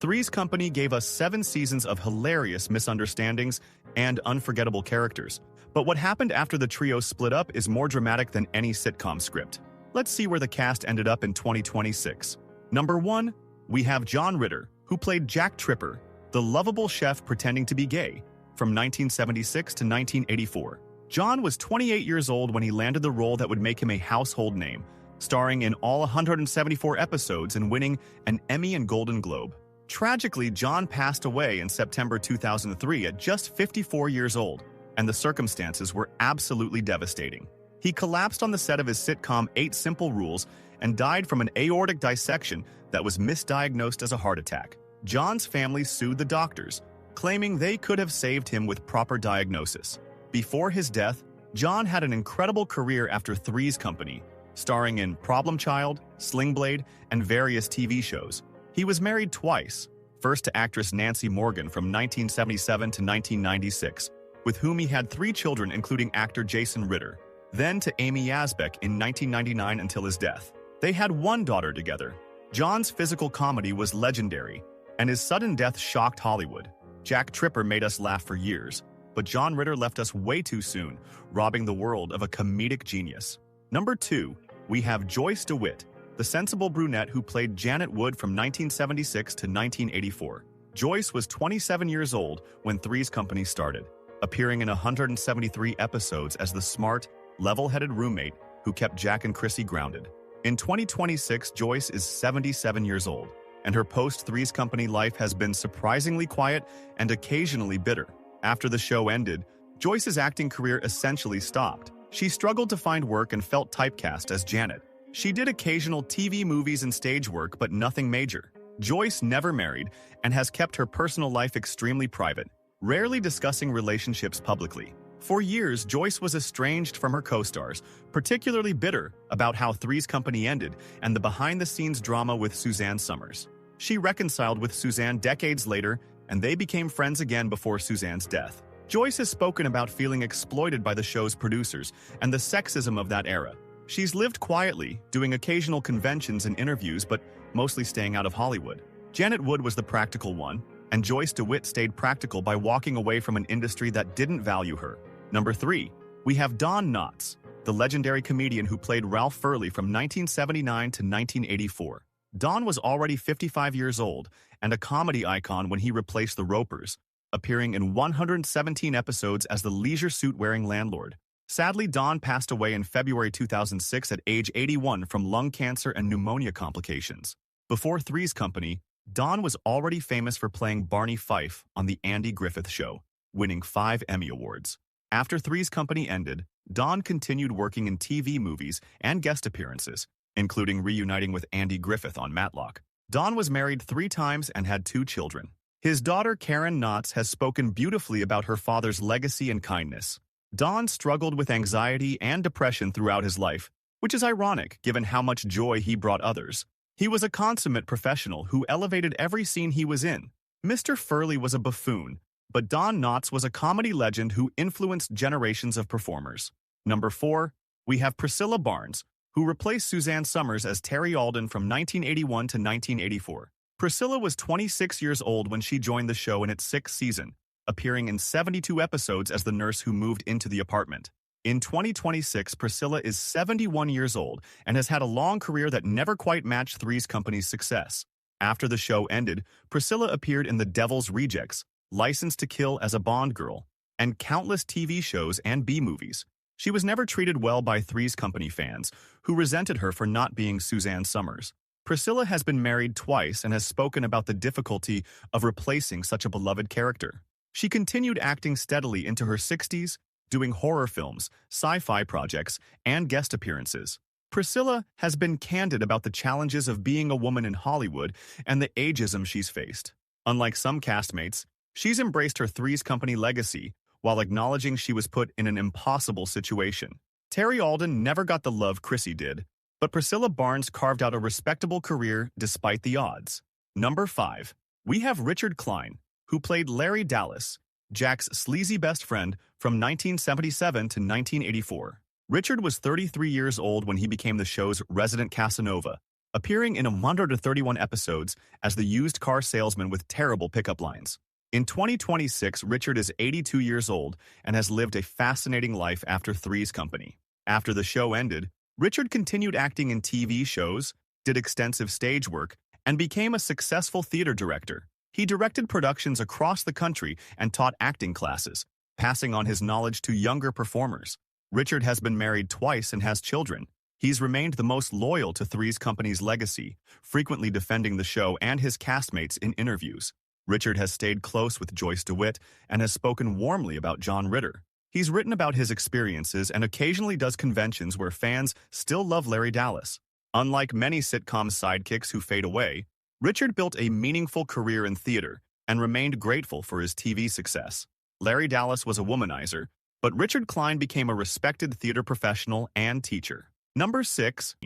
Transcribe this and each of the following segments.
Three's Company gave us 7 seasons of hilarious misunderstandings and unforgettable characters. But what happened after the trio split up is more dramatic than any sitcom script. Let's see where the cast ended up in 2026. Number 1, we have John Ritter, who played Jack Tripper, the lovable chef pretending to be gay, from 1976 to 1984. John was 28 years old when he landed the role that would make him a household name, starring in all 174 episodes and winning an Emmy and Golden Globe. Tragically, John passed away in September 2003 at just 54 years old, and the circumstances were absolutely devastating. He collapsed on the set of his sitcom 8 Simple Rules and died from an aortic dissection that was misdiagnosed as a heart attack. John's family sued the doctors, claiming they could have saved him with proper diagnosis. Before his death, John had an incredible career after Three's Company, starring in Problem Child, Sling Blade, and various TV shows. He was married twice, first to actress Nancy Morgan from 1977 to 1996, with whom he had 3 children including actor Jason Ritter, then to Amy Yazbek in 1999 until his death. They had 1 daughter together. John's physical comedy was legendary, and his sudden death shocked Hollywood. Jack Tripper made us laugh for years, but John Ritter left us way too soon, robbing the world of a comedic genius. Number 2, we have Joyce DeWitt, the sensible brunette who played Janet Wood from 1976 to 1984. Joyce was 27 years old when Three's Company started, appearing in 173 episodes as the smart, level-headed roommate who kept Jack and Chrissy grounded. In 2026, Joyce is 77 years old, and her post-Three's Company life has been surprisingly quiet and occasionally bitter. After the show ended, Joyce's acting career essentially stopped. She struggled to find work and felt typecast as Janet. She did occasional TV movies and stage work, but nothing major. Joyce never married and has kept her personal life extremely private, rarely discussing relationships publicly. For years, Joyce was estranged from her co-stars, particularly bitter about how Three's Company ended and the behind-the-scenes drama with Suzanne Somers. She reconciled with Suzanne decades later, and they became friends again before Suzanne's death. Joyce has spoken about feeling exploited by the show's producers and the sexism of that era. She's lived quietly, doing occasional conventions and interviews, but mostly staying out of Hollywood. Janet Wood was the practical one, and Joyce DeWitt stayed practical by walking away from an industry that didn't value her. Number 3, we have Don Knotts, the legendary comedian who played Ralph Furley from 1979 to 1984. Don was already 55 years old and a comedy icon when he replaced the Ropers, appearing in 117 episodes as the leisure suit-wearing landlord. Sadly, Don passed away in February 2006 at age 81 from lung cancer and pneumonia complications. Before Three's Company, Don was already famous for playing Barney Fife on The Andy Griffith Show, winning 5 Emmy Awards. After Three's Company ended, Don continued working in TV movies and guest appearances, including reuniting with Andy Griffith on Matlock. Don was married 3 times and had 2 children. His daughter Karen Knotts has spoken beautifully about her father's legacy and kindness. Don struggled with anxiety and depression throughout his life, which is ironic given how much joy he brought others. He was a consummate professional who elevated every scene he was in. Mr. Furley was a buffoon, but Don Knotts was a comedy legend who influenced generations of performers. Number 4, we have Priscilla Barnes, who replaced Suzanne Somers as Terry Alden from 1981 to 1984. Priscilla was 26 years old when she joined the show in its 6th season, appearing in 72 episodes as the nurse who moved into the apartment. In 2026, Priscilla is 71 years old and has had a long career that never quite matched Three's Company's success. After the show ended, Priscilla appeared in The Devil's Rejects, Licensed to Kill as a Bond Girl, and countless TV shows and B-movies. She was never treated well by Three's Company fans, who resented her for not being Suzanne Somers. Priscilla has been married twice and has spoken about the difficulty of replacing such a beloved character. She continued acting steadily into her 60s, doing horror films, sci-fi projects, and guest appearances. Priscilla has been candid about the challenges of being a woman in Hollywood and the ageism she's faced. Unlike some castmates, she's embraced her Three's Company legacy while acknowledging she was put in an impossible situation. Terry Alden never got the love Chrissy did, but Priscilla Barnes carved out a respectable career despite the odds. Number 5, we have Richard Kline, who played Larry Dallas, Jack's sleazy best friend from 1977 to 1984. Richard was 33 years old when he became the show's resident Casanova, appearing in 131 episodes as the used car salesman with terrible pickup lines. In 2026, Richard is 82 years old and has lived a fascinating life after Three's Company. After the show ended, Richard continued acting in TV shows, did extensive stage work, and became a successful theater director. He directed productions across the country and taught acting classes, passing on his knowledge to younger performers. Richard has been married twice and has children. He's remained the most loyal to Three's Company's legacy, frequently defending the show and his castmates in interviews. Richard has stayed close with Joyce DeWitt and has spoken warmly about John Ritter. He's written about his experiences and occasionally does conventions where fans still love Larry Dallas. Unlike many sitcom sidekicks who fade away, Richard built a meaningful career in theater and remained grateful for his TV success. Larry Dallas was a womanizer, but Richard Kline became a respected theater professional and teacher. Number 6,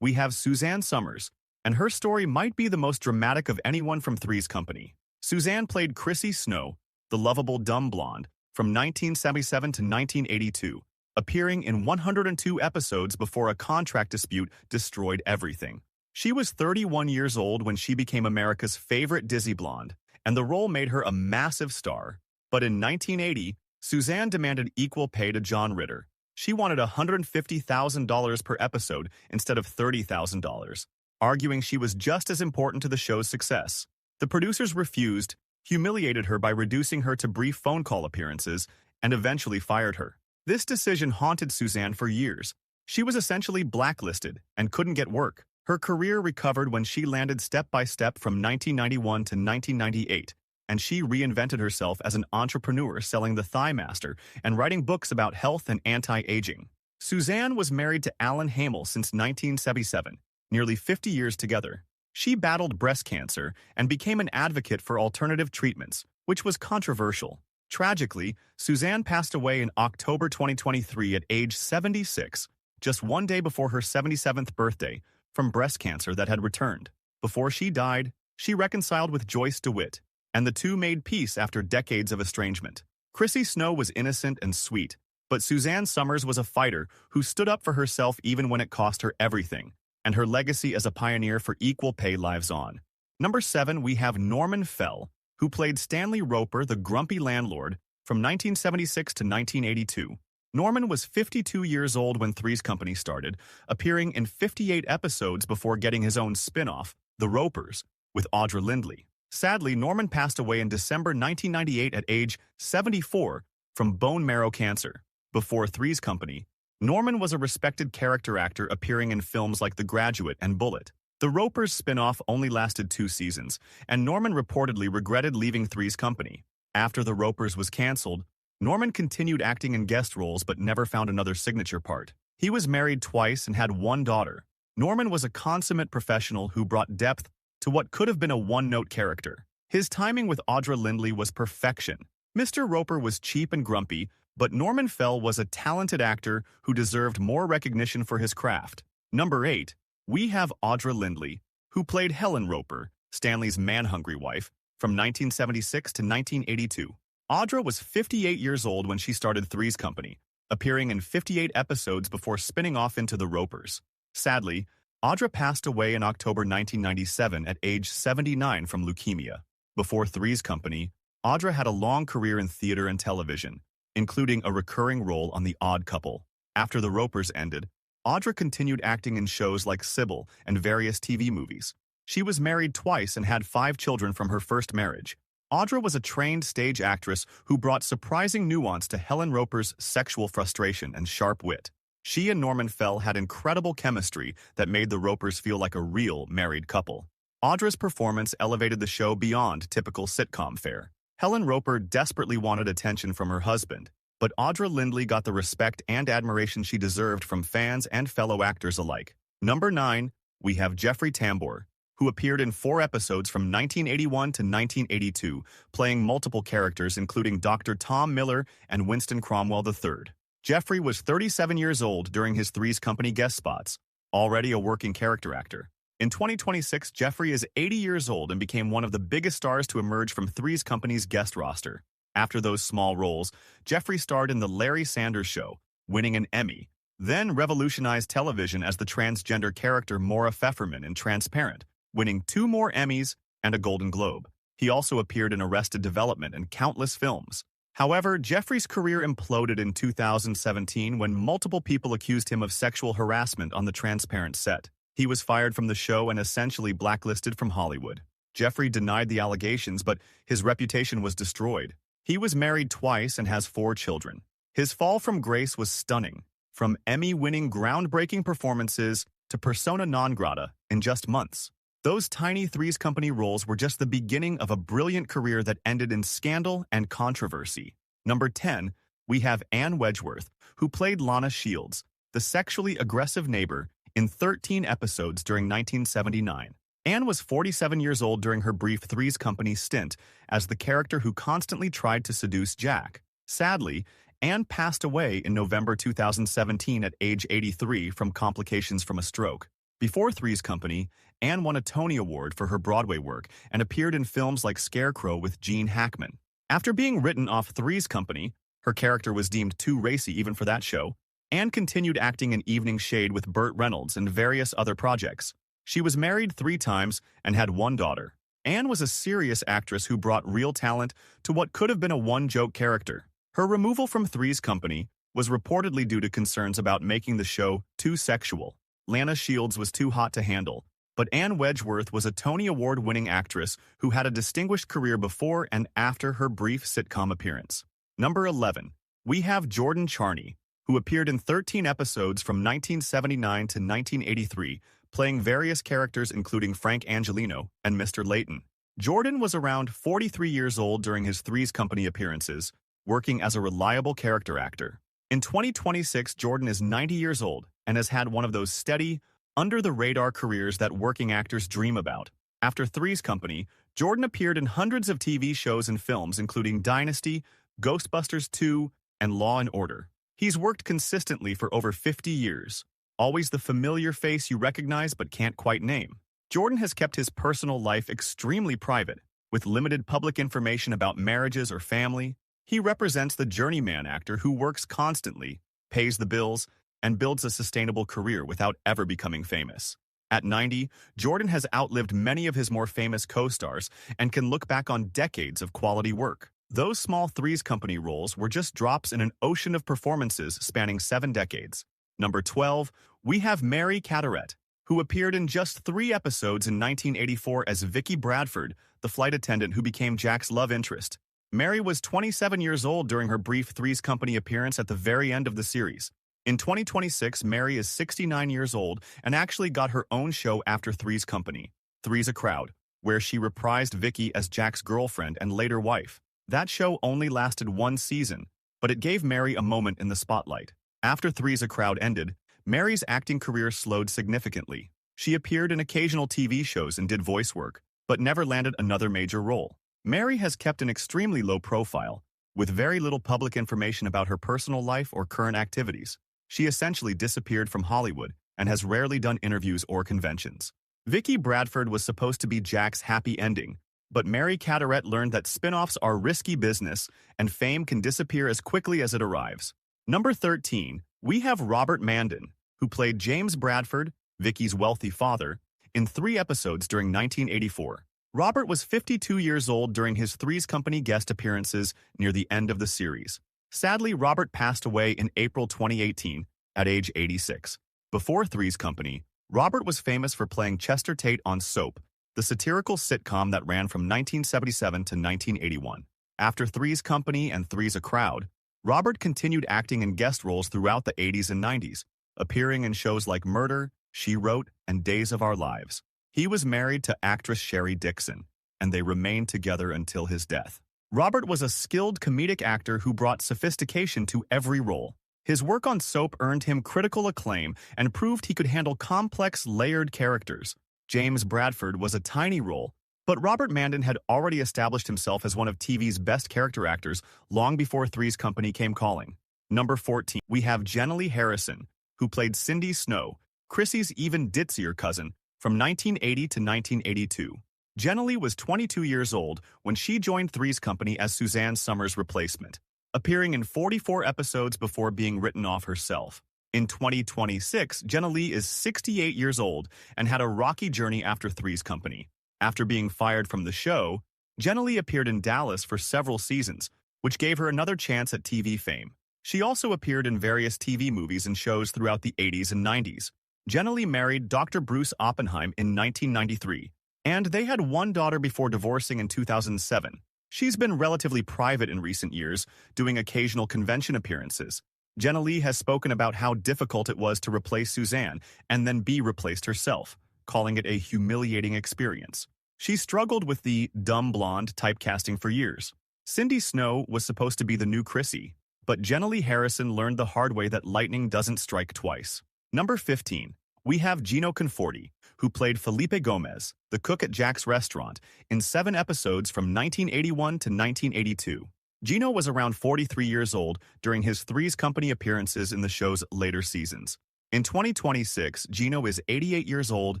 we have Suzanne Somers, and her story might be the most dramatic of anyone from Three's Company. Suzanne played Chrissy Snow, the lovable dumb blonde, from 1977 to 1982, appearing in 102 episodes before a contract dispute destroyed everything. She was 31 years old when she became America's favorite Dizzy blonde, and the role made her a massive star. But in 1980, Suzanne demanded equal pay to John Ritter. She wanted $150,000 per episode instead of $30,000, arguing she was just as important to the show's success. The producers refused, humiliated her by reducing her to brief phone call appearances, and eventually fired her. This decision haunted Suzanne for years. She was essentially blacklisted and couldn't get work. Her career recovered when she landed Step by Step from 1991 to 1998, and she reinvented herself as an entrepreneur selling the Thigh Master and writing books about health and anti-aging. Suzanne was married to Alan Hamel since 1977, nearly 50 years together. She battled breast cancer and became an advocate for alternative treatments, which was controversial. Tragically, Suzanne passed away in October 2023 at age 76, just one day before her 77th birthday, from breast cancer that had returned. Before she died, she reconciled with Joyce DeWitt, and the two made peace after decades of estrangement. Chrissy Snow was innocent and sweet, but Suzanne Somers was a fighter who stood up for herself even when it cost her everything, and her legacy as a pioneer for equal pay lives on. Number 7, we have Norman Fell, who played Stanley Roper, the grumpy landlord, from 1976 to 1982. Norman was 52 years old when Three's Company started, appearing in 58 episodes before getting his own spin-off, The Ropers, with Audra Lindley. Sadly, Norman passed away in December 1998 at age 74 from bone marrow cancer. Before Three's Company, Norman was a respected character actor appearing in films like The Graduate and Bullet. The Ropers spin-off only lasted 2 seasons, and Norman reportedly regretted leaving Three's Company. After The Ropers was canceled, Norman continued acting in guest roles but never found another signature part. He was married twice and had 1 daughter. Norman was a consummate professional who brought depth to what could have been a one-note character. His timing with Audra Lindley was perfection. Mr. Roper was cheap and grumpy, but Norman Fell was a talented actor who deserved more recognition for his craft. Number 8, we have Audra Lindley, who played Helen Roper, Stanley's man-hungry wife, from 1976 to 1982. Audra was 58 years old when she started Three's Company, appearing in 58 episodes before spinning off into The Ropers. Sadly, Audra passed away in October 1997 at age 79 from leukemia. Before Three's Company, Audra had a long career in theater and television, including a recurring role on The Odd Couple. After The Ropers ended, Audra continued acting in shows like Sybil and various TV movies. She was married twice and had 5 children from her first marriage. Audra was a trained stage actress who brought surprising nuance to Helen Roper's sexual frustration and sharp wit. She and Norman Fell had incredible chemistry that made the Ropers feel like a real married couple. Audra's performance elevated the show beyond typical sitcom fare. Helen Roper desperately wanted attention from her husband, but Audra Lindley got the respect and admiration she deserved from fans and fellow actors alike. Number 9, we have Jeffrey Tambor, who appeared in 4 episodes from 1981 to 1982, playing multiple characters including Dr. Tom Miller and Winston Cromwell III. Jeffrey was 37 years old during his Three's Company guest spots, already a working character actor. In 2026, Jeffrey is 80 years old and became one of the biggest stars to emerge from Three's Company's guest roster. After those small roles, Jeffrey starred in The Larry Sanders Show, winning an Emmy, then revolutionized television as the transgender character Maura Pfefferman in Transparent, winning 2 more Emmys and a Golden Globe. He also appeared in Arrested Development and countless films. However, Jeffrey's career imploded in 2017 when multiple people accused him of sexual harassment on the Transparent set. He was fired from the show and essentially blacklisted from Hollywood. Jeffrey denied the allegations, but his reputation was destroyed. He was married twice and has 4 children. His fall from grace was stunning, from Emmy-winning groundbreaking performances to persona non grata in just months. Those tiny Three's Company roles were just the beginning of a brilliant career that ended in scandal and controversy. Number 10, we have Anne Wedgeworth, who played Lana Shields, the sexually aggressive neighbor, in 13 episodes during 1979. Anne was 47 years old during her brief Three's Company stint as the character who constantly tried to seduce Jack. Sadly, Anne passed away in November 2017 at age 83 from complications from a stroke. Before Three's Company, Anne won a Tony Award for her Broadway work and appeared in films like Scarecrow with Gene Hackman. After being written off Three's Company, her character was deemed too racy even for that show, Anne continued acting in Evening Shade with Burt Reynolds and various other projects. She was married 3 times and had 1 daughter. Anne was a serious actress who brought real talent to what could have been a one-joke character. Her removal from Three's Company was reportedly due to concerns about making the show too sexual. Lana Shields was too hot to handle, but Anne Wedgeworth was a Tony Award-winning actress who had a distinguished career before and after her brief sitcom appearance. Number 11, we have Jordan Charney, who appeared in 13 episodes from 1979 to 1983, playing various characters including Frank Angelino and Mr. Layton. Jordan was around 43 years old during his Three's Company appearances, working as a reliable character actor. In 2026, Jordan is 90 years old and has had one of those steady, under-the-radar careers that working actors dream about. After Three's Company, Jordan appeared in hundreds of TV shows and films including Dynasty, Ghostbusters 2, and Law and Order. He's worked consistently for over 50 years, always the familiar face you recognize but can't quite name. Jordan has kept his personal life extremely private, with limited public information about marriages or family. He represents the journeyman actor who works constantly, pays the bills, and builds a sustainable career without ever becoming famous. At 90, Jordan has outlived many of his more famous co-stars and can look back on decades of quality work. Those small Three's Company roles were just drops in an ocean of performances spanning 7 decades. Number 12, we have Mary Cadorette, who appeared in just 3 episodes in 1984 as Vicky Bradford, the flight attendant who became Jack's love interest. Mary was 27 years old during her brief Three's Company appearance at the very end of the series. In 2026, Mary is 69 years old and actually got her own show after Three's Company, Three's a Crowd, where she reprised Vicky as Jack's girlfriend and later wife. That show only lasted 1 season, but it gave Mary a moment in the spotlight. After Three's a Crowd ended, Mary's acting career slowed significantly. She appeared in occasional TV shows and did voice work, but never landed another major role. Mary has kept an extremely low profile, with very little public information about her personal life or current activities. She essentially disappeared from Hollywood and has rarely done interviews or conventions. Vicky Bradford was supposed to be Jack's happy ending, but Mary Cadorette learned that spin-offs are risky business and fame can disappear as quickly as it arrives. Number 13, we have Robert Mandan, who played James Bradford, Vicky's wealthy father, in 3 episodes during 1984. Robert was 52 years old during his Three's Company guest appearances near the end of the series. Sadly, Robert passed away in April 2018 at age 86. Before Three's Company, Robert was famous for playing Chester Tate on Soap, the satirical sitcom that ran from 1977 to 1981. After Three's Company and Three's a Crowd, Robert continued acting in guest roles throughout the 80s and 90s, appearing in shows like Murder, She Wrote, and Days of Our Lives. He was married to actress Sherry Dixon, and they remained together until his death. Robert was a skilled comedic actor who brought sophistication to every role. His work on Soap earned him critical acclaim and proved he could handle complex, layered characters. James Bradford was a tiny role, but Robert Mandan had already established himself as one of TV's best character actors long before Three's Company came calling. Number 14, we have Jenilee Harrison, who played Cindy Snow, Chrissy's even ditzier cousin, from 1980 to 1982. Jenilee was 22 years old when she joined Three's Company as Suzanne Somers' replacement, appearing in 44 episodes before being written off herself. In 2026, Jenilee is 68 years old and had a rocky journey after Three's Company. After being fired from the show, Jenilee appeared in Dallas for several seasons, which gave her another chance at TV fame. She also appeared in various TV movies and shows throughout the 80s and 90s. Jenilee married Dr. Bruce Oppenheim in 1993, and they had one daughter before divorcing in 2007. She's been relatively private in recent years, doing occasional convention appearances. Jenilee has spoken about how difficult it was to replace Suzanne and then be replaced herself, calling it a humiliating experience. She struggled with the dumb blonde typecasting for years. Cindy Snow was supposed to be the new Chrissy, but Jenilee Harrison learned the hard way that lightning doesn't strike twice. Number 15. We have Gino Conforti, who played Felipe Gomez, the cook at Jack's restaurant, in 7 episodes from 1981 to 1982. Gino was around 43 years old during his Three's Company appearances in the show's later seasons. In 2026, Gino is 88 years old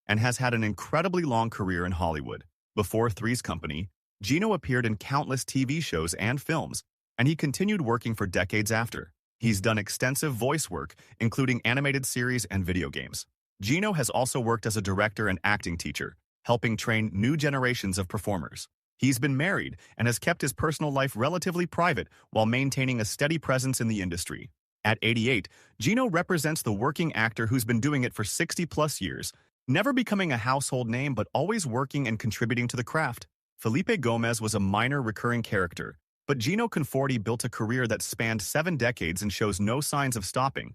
and has had an incredibly long career in Hollywood. Before Three's Company, Gino appeared in countless TV shows and films, and he continued working for decades after. He's done extensive voice work, including animated series and video games. Gino has also worked as a director and acting teacher, helping train new generations of performers. He's been married and has kept his personal life relatively private while maintaining a steady presence in the industry. At 88, Gino represents the working actor who's been doing it for 60-plus years, never becoming a household name but always working and contributing to the craft. Felipe Gomez was a minor recurring character, but Gino Conforti built a career that spanned 7 decades and shows no signs of stopping.